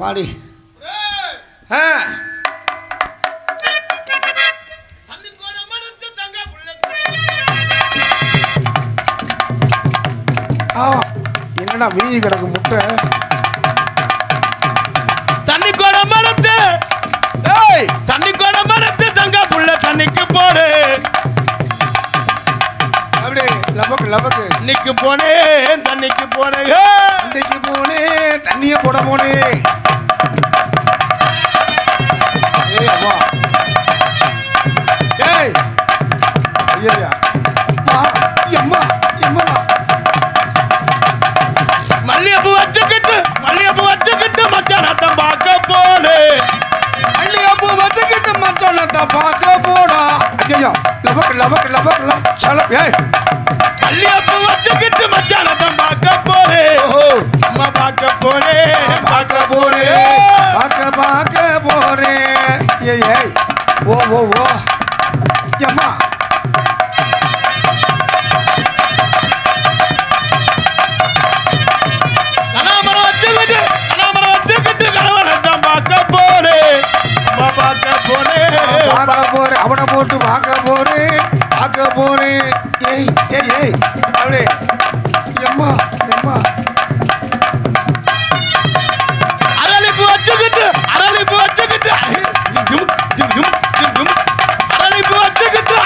வாடி. என்னடா வீதி கிடக்கு முட்டை. தண்ணி கோட மரத்து தண்ணி கோட மரத்து தங்க புள்ள தண்ணிக்கு போடு. அப்படியே லபக்கு லபக்கு. இன்னைக்கு போனே தண்ணிக்கு போனே. இன்னைக்கு போனே தண்ணிய போட போனே. ஏய் அம்மா ஏய் ஐயா அம்மா அம்மா மல்லிகைப்பூ வச்சுக்கிட்டு மச்சானத்தை பார்க்க போடு. மல்லிகைப்பூ வச்சுக்கிட்டு மச்சானத்தை பார்க்க போடா. ஐயா லபக்கு லபக்கு லபக்கு சலப். ஏய் மல்லிகைப்பூ வச்சுக்கிட்டு மச்சானத்தை பார்க்க போடு. அம்மா பார்க்க போடு பார்க்க போறே பார்க்க போறே. ஏய் ஏய் ஓ ஓ ஓ அம்மா கனாமரம் வச்சுக்கிட்டு கணவனத்தான் பார்க்க போடு. அம்மா பார்க்க போடு. அவனை போட்டு பார்க்க போறே. ஏய் ஏய் ஏய் அப்படியே அம்மா அம்மா அரளிப்பூ வச்சுக்கிட்டு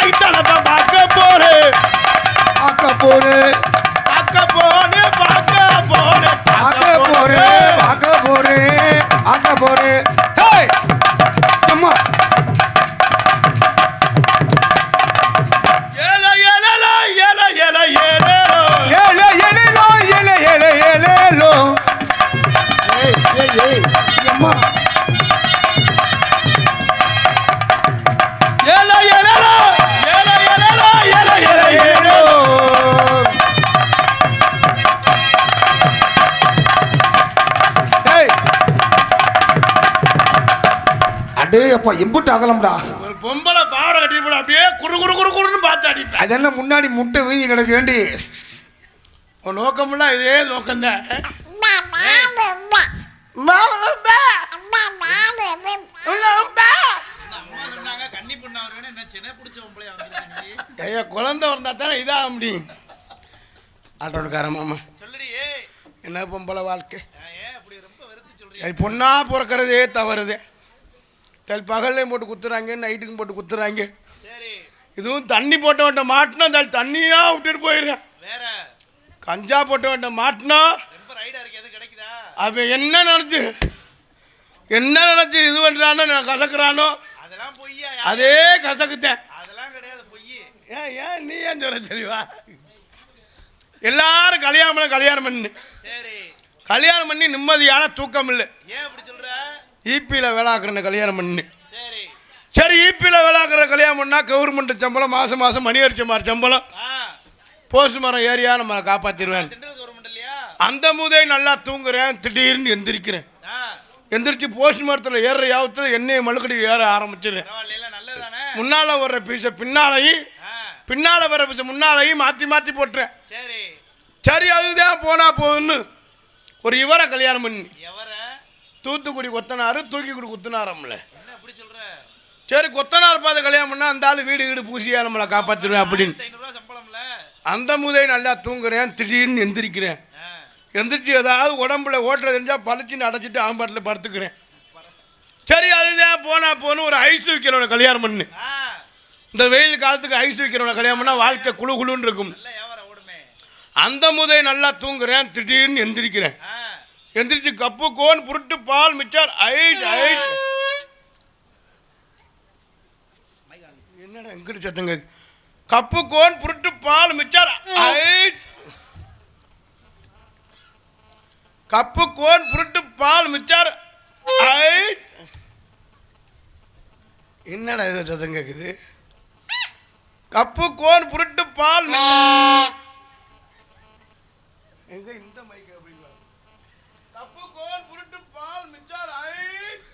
ஐத்தானத்தான் பார்க்க போடு. பார்க்க போறே. ஹேய் அம்மா ஏல ஏல ஏல ஏல ஏல ஏலே ஏலேலோ ஏலே ஏலே ஏலேலோ. ஏய் ஏய் ஏய் அம்மா ஏல ஏல ஏல ஏல ஏல ஏல ஏய் அடே அப்பா எம்புட்டு அகலம்டா. ஒரு பொம்பளை பாவாடை கட்டி போட அப்படியே குறுன்னு பார்த்து அடிப்பேன். அதெல்லாம் முன்னாடி முட்டை வீங்கி கிடக்க வேண்டி. உன் நோக்கம்லாம் இதே நோக்கம்தான். குழந்தை வந்தா தானே இதாக முடியும். ஆட்டோக்கார மாமா என்ன பொம்பளை வாழ்க்கை. பொண்ணா பிறக்கிறதே தவறுதே. பகல்லையும் போட்டு குத்துறாங்க, நைட்டுக்கும் போட்டு குத்துறாங்க. இதுவும் தண்ணி போட்டவன்ட்ட மாட்டினா தண்ணியா விட்டுட்டு போயிருக்கேன். கஞ்சா போட்டவன்ட்ட மாட்டினா அவன் என்ன நினைச்சு இது பண்றானோ கசக்குறானோ அதே கசக்குத்தேன். ஏன் நீ ஏன் சொல்ல தெளிவா? எல்லாரும் கல்யாணம் பண்ணி நிம்மதியான தூக்கம் இல்லை. ஈபியில் வேளாக்குற கல்யாணம் பண்ணு. சரி ஈபியில் வேளாக்குற கல்யாணம் பண்ணா கவர்மெண்ட் சம்பளம் மாதம் மணி அடிச்ச மாதிரி சம்பளம். போஸ்ட் மரம் ஏரியா நம்ம காப்பாற்றிடுவேன். அந்த மூதை நல்லா தூங்குறேன். திடீர்னு எந்திரிக்கிறேன். எந்திரிச்சு போஸ்ட் மரத்தில் ஏற யாவத்தில் எண்ணெயை மழுக்கடி ஏற ஆரம்பிச்சிடுறேன். முன்னால் வர்ற பீஸை பின்னால் வர்ற பீஸை முன்னாலையும் மாற்றி போட்டுறேன். சரி அதுதான் போனா போகுதுன்னு ஒரு இவரை கல்யாணம் பண்ணி தூத்துக்குடி கொத்தனாரு தூக்கிக்குடி குத்துனாரம்ல. சரி கொத்தனார் பார்த்து கல்யாணம் பண்ணா அந்த ஆள் வீடு பூசியா நம்மளை காப்பாற்றிடுவேன் அப்படின்னு. அந்த முதை நல்லா தூங்குறேன். திடீர்னு எந்திரிக்கிறேன். எந்திரிச்சு ஏதாவது உடம்புல ஓட்டுற தெரிஞ்சா பழிச்சின்னு அடைச்சிட்டு ஆம்பாட்டில் படுத்துக்கிறேன். சரி அதுதான் போனா போகணும். ஒரு ஐஸ் வைக்கிறவனை கல்யாணம் பண்ணு. இந்த வெயில் காலத்துக்கு ஐஸ் வைக்கிறவனை கல்யாணம் பண்ணா வாழ்க்கை குழுன்னு இருக்கும். அந்த முதை நல்லா தூங்குறேன். திடீர்னு எந்திரிக்கிறேன். எந்திரிச்சு கப்பு கோன் புருட்டு பால் மிச்சார் ஐஸ். என்னடா எங்கிட்டு சத்தங்க? கப்பு கோன் புருட்டு பால் மிச்சார் ஐஸ். கப்பு கோன் புருட்டு பால் மிச்சார் ஐஸ். என்னடா இது சத்தம் கேக்குது? கப்பு கோன் புருட்டு பால் எங்க இந்த மைக் அப்படிங்களா? கப்பு கோன் புருட்டு பால் மிச்சார் ஐஸ்.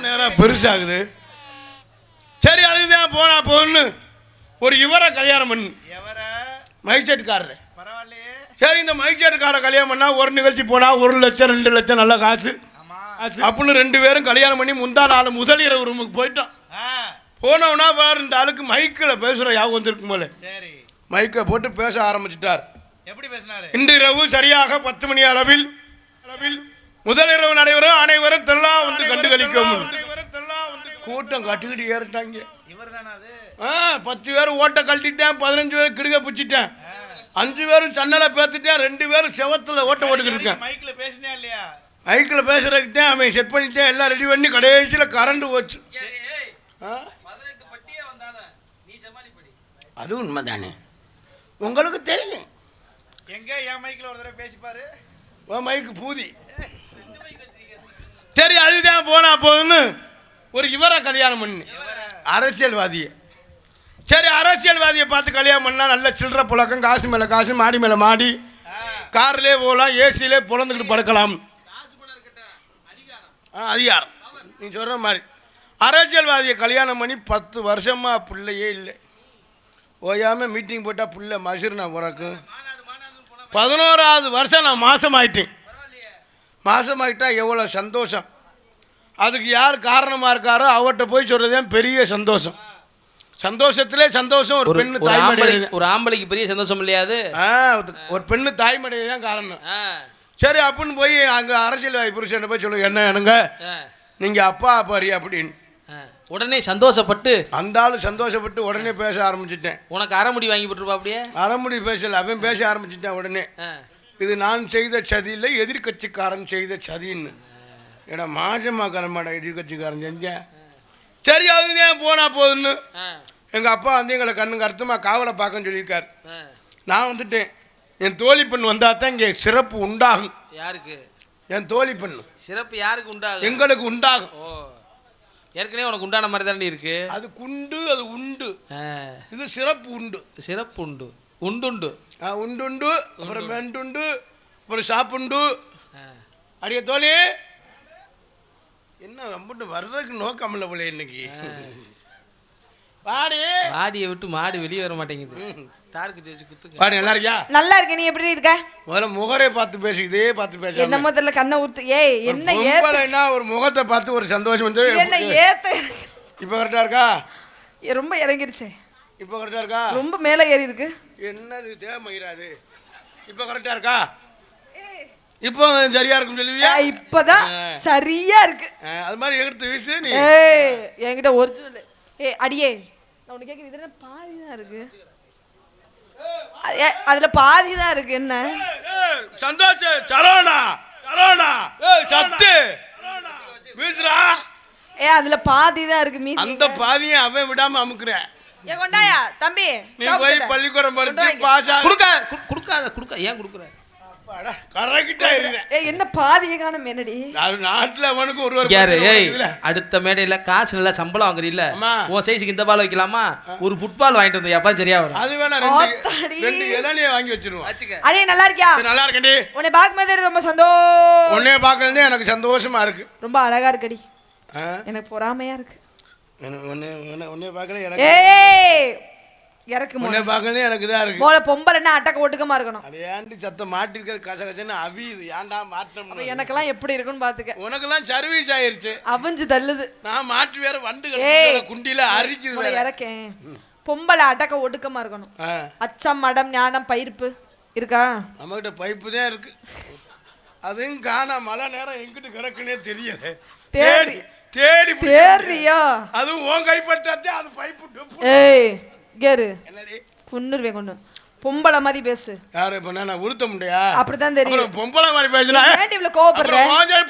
நேரா பெருசாகுது. சரி அதுதான் போனா போன்னு ஒரு இவரை கல்யாணம் பண்ணு. மைசெட்காரரு சரி இந்த மைச்சேட்டுக்கார கல்யாணம் பண்ணா ஒரு நிகழ்ச்சி போனா 1 லட்சம் 2 லட்சம் நல்ல காசு அப்படின்னு 2 பேரும் கல்யாணம் பண்ணி முந்தா நாள் முதல் இரவு ரூமுக்கு போயிட்டோம். போனோம்னா பாரு இந்த ஆளுக்கு மைக்கில் பேசுகிற யாவும் வந்திருக்கும் போல மைக்கை போட்டு பேச ஆரம்பிச்சிட்டார். எப்படி பேசினாரு? இன்று இரவு சரியாக 10 மணி அளவில் முதல் இரவு நடைபெறும் அனைவரும் திருவிழா வந்து கண்டுகளிக்கும். கூட்டம் கட்டிக்கிட்டு ஏறிட்டாங்க. 10 பேர் ஓட்ட கழட்டிட்டேன், 15 பேர் கிடுக பிடிச்சிட்டேன், 5 பேரும் சன்னலை பேத்துட்டேன், 2 பேரும் செவத்தில் ஓட்ட ஓட்டுக்கிட்டு இருக்கேன். மைக்கில் பேசுறதுக்கு தான் அவன் செட் பண்ணிட்டேன், எல்லாம் ரெடி பண்ணி கடைசியில் கரண்ட் போச்சு. அது உண்மைதானே, உங்களுக்கு தெரியும். எங்க என் மைக்கில் ஒரு தடவை பேசிப்பாரு, மைக்கு பூதி. சரி அதுதான் போனா போதுன்னு ஒரு இவரை கல்யாணம் பண்ணு, அரசியல்வாதியை. சரி அரசியல்வாதியை பார்த்து கல்யாணம் பண்ணா நல்ல சில்லற புழக்கம், காசு மேலே காசு, மாடி மேலே மாடி, கார்லேயே போகலாம், ஏசியிலே புலந்துக்கிட்டு படுக்கலாம். அதிகாரம் நீ சொல்கிற மாதிரி. அரசியல்வாதியை கல்யாணம் பண்ணி 10 வருஷமாக பிள்ளையே இல்லை. ஓயாமல் மீட்டிங் போட்டால் பிள்ளை மசுறு நான் பிறக்கும். 11ஆவது வருஷம் நான் மாதமாயிட்டேன். மாதமாயிட்டா எவ்வளோ சந்தோஷம். அதுக்கு யார் காரணமாக இருக்காரோ அவர்கிட்ட போய் சொல்கிறது தான் பெரிய சந்தோஷம். சந்தோஷத்திலே சந்தோஷம். ஒரு பெண்ணு தாய்மடை, ஒரு ஆம்பளைக்கு பெரிய சந்தோஷம் இல்லையாது. ஒரு பெண்ணு தாய்மடை தான் காரணம். சரி அப்படின்னு போய் அங்கே அரசியல்வாதி புருஷன் போய் சொல்லுங்க, என்ன என்னங்க நீங்கள் அப்பா பாரி அப்படின்னு. உடனே சந்தோஷப்பட்டு அந்த ஆள் சந்தோஷப்பட்டு உடனே பேச ஆரம்பிச்சிட்டேன். உனக்கு அரைமுடி வாங்கி போட்டுருப்பா. அப்படியே அரைமுடி பேசல, அவன் பேச ஆரம்பிச்சிட்டேன் உடனே. இது நான் செய்த சதி இல்லை, எதிர்கட்சிக்காரன் செய்த சதின்னு. ஏன்னா மாஜமாக்காரன் எதிர்கட்சிக்காரன் செஞ்சேன். சரி அதுதான் போனா போதுன்னு எங்கள் அப்பா வந்து எங்களை கண்ணுக்கு அர்த்தமாக காவலை பார்க்கன்னு சொல்லியிருக்காரு. நான் வந்துட்டேன். என் தோழி பெண் வந்தால் தான் இங்கே சிறப்பு உண்டாகும். யாருக்கு? என் தோழி பெண்ணு சிறப்பு யாருக்கு உண்டாகும்? எங்களுக்கு உண்டாகும். ஓ, ஏற்கனவே உனக்கு உண்டான மாதிரி தானே இருக்கு. அது குண்டு, அது உண்டு. இது சிறப்பு உண்டு. சிறப்பு உண்டு, உண்டுண்டு. உண்டுண்டு, அப்புறம் மெண்டுண்டு, அப்புறம் சாப்புண்டு. அடிய தோழி என்ன ரொம்ப வர்றதுக்கு நோக்கமில்ல போல இன்னைக்கு. வாடியை விட்டு மாடு வெளியே வர மாட்டேங்குது. தாருக்கு ஜெயிச்சு குத்துங்க. வாடி நல்லா இருக்கியா? நல்லா இருக்கேன். நீ எப்படி இருக்க? முதல்ல முகரை பார்த்து பேசி, இதே பார்த்து பேச. என்ன முதல்ல கண்ணை ஊத்து. ஏய் என்ன ஏத்தலைன்னா ஒரு முகத்தை பார்த்து ஒரு சந்தோஷம் வந்து என்ன ஏத்த. இப்போ கரெக்டா இருக்கா? ரொம்ப இறங்கிருச்சு. இப்போ கரெக்டா இருக்கா? ரொம்ப மேலே ஏறி இருக்கு. என்னது தேமயிராது. இப்போ கரெக்டா இருக்கா? இப்போ சரியா இருக்கும் சொல்லுவியா? இப்பதான் சரியா இருக்கு. அது மாதிரி எடுத்து வீசு நீ. ஏய் என்கிட்ட ஒரிஜினல். ஏய் அடியே நான் உனக்கு கேட்குறேன், இதுல பாதி தான் இருக்கு. அதுல பாதி தான் இருக்கு. என்ன சந்தோஷம்? சரோனா சரோனா சத்து வீசுறா. அதுல பாதி தான் இருக்கு. மீதி அந்த பாதியை அவன் விடாம அமுக்குறேன். ஏ கொண்டாயா தம்பி, நீ போய் பள்ளிக்கூடம் படிச்சு பாஸ் ஆக. கொடுக்காத ஏன் கொடுக்குற? என்ன பாதியை காணும் என்னடி? நாட்டுல அவனுக்கு ஒரு அடுத்த மேடையில காசு நல்லா சம்பளம் வாங்குறீல்ல, உன் சைஸுக்கு இந்த பால் வைக்கலாமா? ஒரு ஃபுட்பால் வாங்கிட்டு வந்து எப்ப சரியா வரும்? அது வேணா 2 இளநியை வாங்கி வச்சிருவோம். அடே நல்லா இருக்கியா? நல்லா இருக்கேன்டி. உன்னை பார்க்கும்போது ரொம்ப சந்தோஷம். உன்னை பார்க்கறதே எனக்கு சந்தோஷமா இருக்கு. ரொம்ப அழகா இருக்கடி. எனக்கு பொறாமையா இருக்கு. உன்னை பார்க்கல எனக்கு. ஏய் இறக்கு உன்னை பார்க்கறதே எனக்கு தான் இருக்கு. போல பொம்பளைன்னா அட்டக்க ஒட்டுக்கமா இருக்கணும். அது ஏன்டி சத்தம் மாட்டிருக்கிறது கசகசன்னு அவியுது. ஏன்டா மாட்டணும்? எனக்கெல்லாம் எப்படி இருக்குன்னு பாத்துக்க. உனக்கெல்லாம் சர்வீஸ் ஆயிருச்சு. அவிஞ்சு தள்ளுது. நான் மாட்டி வேற வண்டு கட்டில குண்டில அரிக்குது வேற. இறக்கேன். பொம்பளை அட்டக்க ஒடுக்கமா இருக்கணும். அச்சம் மடம் ஞானம் பயிர்ப்பு இருக்கா? நம்மகிட்ட பைப்பு தான் இருக்கு. அதுவும் காணா மழை நேரம் எங்கிட்டு கிடக்குன்னே தெரியல. தேடி தேடி தேடியா? அதுவும் உன் கைப்பற்றாதே அது பைப்பு. ஏய் கேரு என்னடி புண்ணுருவே கொண்டு பொம்பளை மாதிரி பேசு. யாரு இப்ப நான் உருத்த முடியா? அப்படிதான் தெரியும். பொம்பளை மாதிரி பேசினா ஏன்டி இவ்வளவு கோவப்படுற?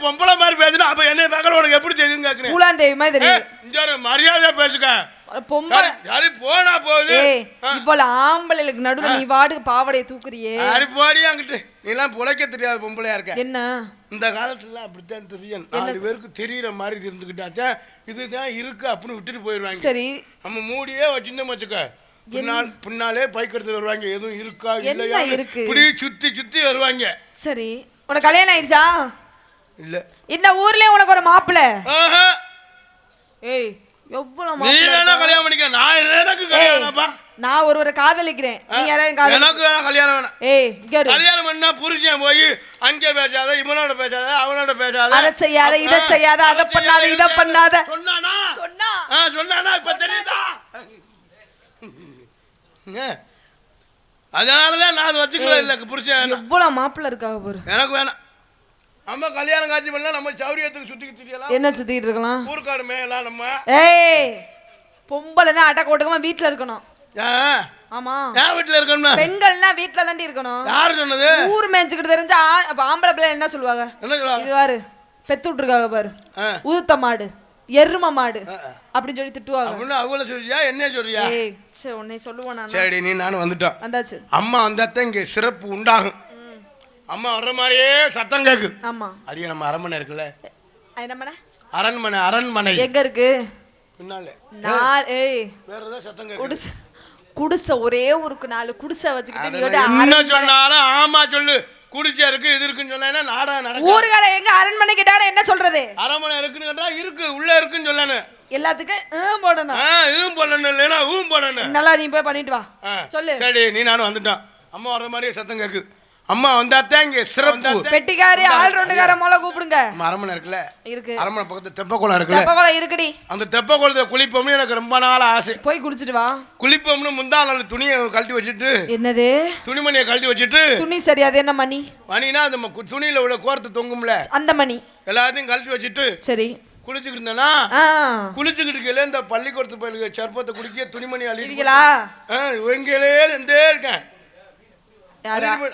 பொம்பளை மாதிரி பேசினா அப்ப என்ன பார்க்கற உனக்கு எப்படி தெரியும் கேக்குறேன். பூலாந்தேவி மாதிரி தெரியும். இங்க மரியாதையா பேசுக. பொம்பளை யாரு போனா போகுது. இப்போல ஆம்பளைகளுக்கு நடுவுல நீ வாடுக்கு பாவடையை தூக்குறியே. யாரு போடி அங்கிட்டு. நீலாம் புழைக்க தெரியாத பொம்பளையா இருக்க. என்ன இந்த காலத்துல அப்படித்தான் தெரியும். 4 பேருக்கு தெரியற மாதிரி இருந்துக்கிட்டாச்சா இதுதான் இருக்கு அப்படின்னு விட்டுட்டு போயிடுவாங்க. சரி நம்ம மூடியே வச்சுன்னு வச்சுக்க. பின்னாலே பைக் எடுத்து வருவாங்க. எதுவும் இருக்கா இல்லையா இப்படி சுத்தி சுத்தி வருவாங்க. சரி உனக்கு கல்யாணம் ஆயிடுச்சா? இல்ல. இந்த ஊர்லயே உனக்கு ஒரு மாப்பிள்ளை? ஏய் எவ்வளவு நீ வேணா கல்யாணம் பண்ணிக்க. நான் எனக்கு கல்யாணம்ப்பா. நான் ஒருவரை காதலிக்கிறேன், நீ யாரையும் காதலி. எனக்கு வேணாம் கல்யாணம் வேணாம். ஏய் இங்க இரு. கல்யாணம் பண்ணா புருஷன் போய் அங்கே பேசாத, இவனோட பேசாத, அவனோட பேசாத, அதை செய்யாத, இதை செய்யாத, அதை பண்ணாத, இதை பண்ணாத சொன்னானா? சொன்னானா? இப்ப தெரியுதா? அதனாலதான் நான் அதை வச்சுக்கல. இல்ல புருஷன் எவ்வளவு மாப்பிள்ள இருக்காக பாரு. எனக்கு வேணாம். நம்ம கல்யாணம் காட்சி பண்ணா நம்ம சௌரியத்துக்கு சுத்திக்கு தெரியலாம். என்ன சுத்திட்டு இருக்கலாம்? ஊருக்காடு மேலாம் நம்ம. ஏய் பொம்பளைனா அடக்க ஒடுக்கமா வீட்டுல இருக்கணும். ஆமா ஏன் வீட்டுல இருக்கணும்? பெண்கள்னா வீட்டுல தாண்டி இருக்கணும். யாரு சொன்னது? ஊர் மேய்ச்சிக்கிட்டு தெரிஞ்சா அப்ப ஆம்பளை பிள்ளை என்ன சொல்லுவாங்க? என்ன சொல்லுவாங்க? இது பாரு பெத்து விட்டுருக்காங்க பாரு, ஊத்த மாடு, எரும மாடு அப்படின்னு சொல்லி திட்டுவாங்க. அப்படின்னு அவங்கள சொல்றியா என்ன சொல்றியா? ஏய் சே உன்னை சொல்லுவேன் நான். சரி நீ நானும் வந்துட்டோம். வந்தாச்சு. அம்மா வந்தாத்தான் இங்க சிறப்பு உண்டாகும். அம்மா வர்ற மாதிரியே சத்தம் கேக்கு. ஆமா அடியே நம்ம அரண்மனை இருக்குல்ல? என்னமனை? அரண்மனை. அரண்மனை எங்க இருக்கு? பின்னாலே. ஏய் வேற ஏதாவது சத்தம் கேக்கு. குடிசை ஒரே ஊருக்கு 4 குடிசை வச்சுக்கிட்டு என்ன சொன்னாலும் ஆமா சொல்லு. குடிசை இருக்கு இது இருக்குன்னு சொன்னா நாடா நடக்கும். ஊருகார எங்க அரண்மனை கேட்டானே என்ன சொல்றது? அரண்மனை இருக்குன்னு கேட்டா இருக்கு, உள்ள இருக்குன்னு சொல்லனே. எல்லாத்துக்கும் போடணும். இதுவும் போடணும் இல்லைன்னா ஊவும் போடணும். நல்லா நீ போய் பண்ணிட்டு வா. சொல்லு. சரி நீ நானும் வந்துட்டோம். அம்மா வர்ற மாதிரியே சத்தம் கேக்கு. அம்மா வந்தாத்தான் இங்க சிறப்பு. பெட்டிக்காரி ஆல் ரவுண்டுக்கார மொள கூப்பிடுங்க. அரண்மனை இருக்குல்ல? இருக்கு. அரண்மனை பக்கத்துல தெப்பக்குளம் இருக்குல்ல? தெப்பக்குளம் இருக்குடி. அந்த தெப்பக்குளத்துல குளிப்போம்னு எனக்கு ரொம்ப நாள் ஆசை. போய் குளிச்சிட்டு வா. குளிப்போம்னு முந்தா நாள் துணியை கழட்டி வச்சுட்டு. என்னது? துணிமணியை கழட்டி வச்சுட்டு. துணி சரி அது என்ன மணி? மணினா அந்த துணியில உள்ள கோர்த்து தொங்கும்ல அந்த மணி எல்லாத்தையும் கழட்டி வச்சுட்டு. சரி குளிச்சுக்கிட்டு இருந்தேனா? குளிச்சுக்கிட்டு இருக்கல இந்த பள்ளிக்கூடத்து பயிலுக்கு சர்பத்தை குடிக்க துணிமணி அள்ளிட்டீங்களா? இவங்களே இருந்தே இருக்கேன்.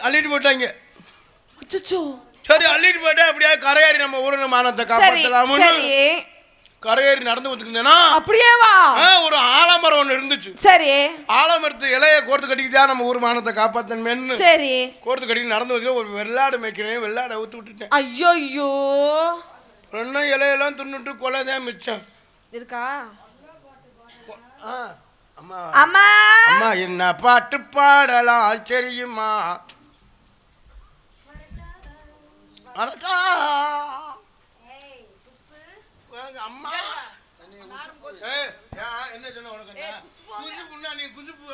அள்ளிட்டு போட்டாங்க. சரி அள்ளிட்டு போட்டா அப்படியே கரையேறி நம்ம ஊரின் மானத்தை காப்பாற்றலாம்னு கரையேறி நடந்து வந்துருந்தேனா அப்படியே ஒரு ஆலமரம் ஒண்ணு இருந்துச்சு. சரி ஆலமரத்து இலைய கோர்த்து கட்டிக்கிட்டா நம்ம ஊர் மானத்தை காப்பாத்தணுமேன்னு சரி கோர்த்து கட்டி நடந்து வந்து ஒரு வெள்ளாடு மேய்க்கிறேன். வெள்ளாடை ஊத்து விட்டுட்டேன். ஐயோ ஐயோ ரெண்டும் இலையெல்லாம் துண்ணுட்டு கொலைதான் மிச்சம் இருக்கா? அம்மா அம்மா அம்மா என்ன பாட்டு பாடலாம் தெரியுமா? அரட்டா அம்மா என்ன சொன்ன உனக்கு? நீ குஞ்சுப்பு